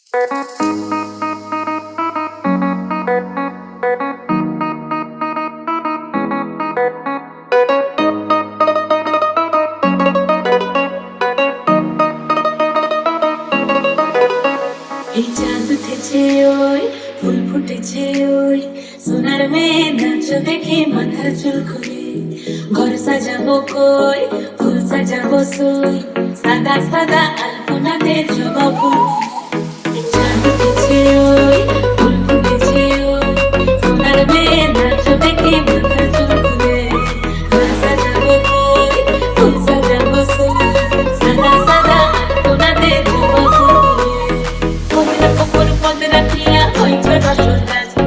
এই চাঁদ উঠেছে ওই ফুল ফুটেছে ওই সোনার মেয়ে নাচ দেখে মাথার চুল খুলে ঘর সাজাবো কই ফুল সাজাবো সই সাদা সাদা আলপনাতে জবা ফুল চাঁদ উঠেছে ওই ফুল ফুটেছে ওই সোনার মেয়ে নাচ দেখে মাথার চুল খুলে ঘর সাজাবো কই ফুল সাজাবো সই সাদা সাদা আলপনাতে জবা ফুল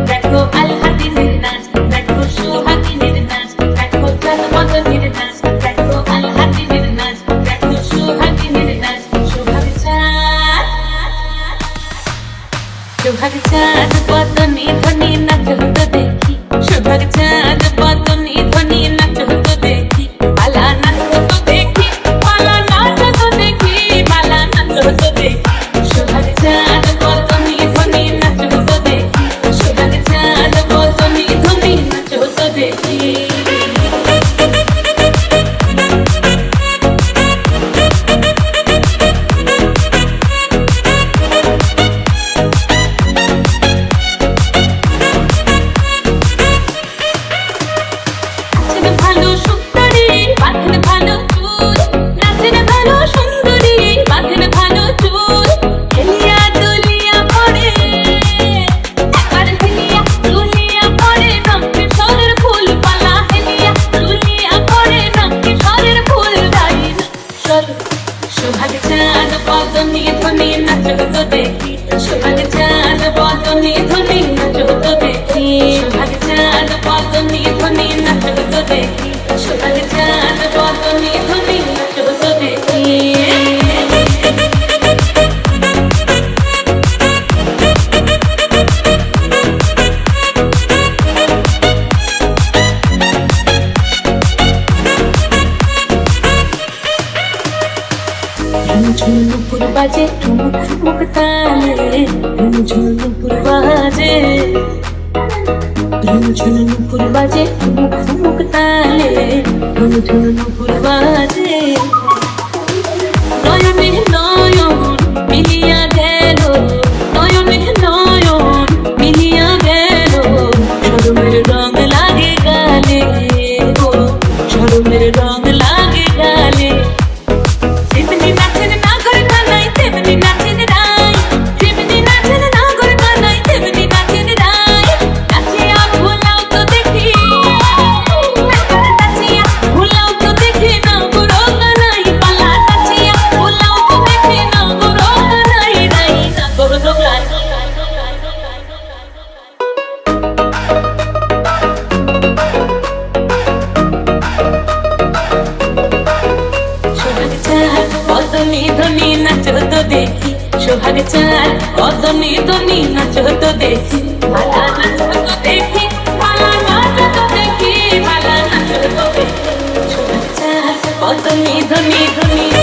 দেখো আলহাদিনের নাচ দেখো সোহাগিনের নাচ দেখো চাঁদমদনের নাচ দেখো আলহাদিনের নাচ দেখো সোহাগিনের নাচ সোহাগ চাঁদ বদনি ধ্বনি নাচ হতো দেখি সোহাগ চাঁদ বদনি ধ্বনি নাচ হতো দেখি পালা নাচ হতো দেখি পালা নাচ হতো দেখি পালা নাচ হতো দেখি সোহাগ চাঁদ বদনি ধ্বনি নাচ হতো দেখি সোহাগ চাঁদ বদনি ধ্বনি নাচ হতো দেখি সোহাগ চাঁদ বদনি ধ্বনি নাচ হতো দেখি সোহাগ চাঁদ বদনি ধ্বনি নাচ হতো দেখি সোহাগ চাঁদ বদনি ধ্বনি নাচ হতো দেখি সোহাগ চাঁদ বদনি ধ্বনি নাচ হতো দেখি ঝুনুপুর বাজে ঠুমুক ঠুমুক তালে ঝুনুপুর বাজে ঝুনুপুর বাজে ঠুমুক ঠুমুক তালে ঝুনুপুর বাজে নয়নে নয়ন মিলিয়া গেল নয়নে নয়ন মিলিয়া গেল শরমের রং লাগে গালে গো শরমের রং লাগে গালে ধ্বনি নাচ হতো দেখি সোহাগ চাঁদ বদনি ধ্বনি নাচ হতো দেখি ভালা নাচ হতো দেখি ভালা নাচ হতো দেখি ভালা নাচ হতো দেখি সোহাগ চাঁদ বদনি ধ্বনি ধ্বনি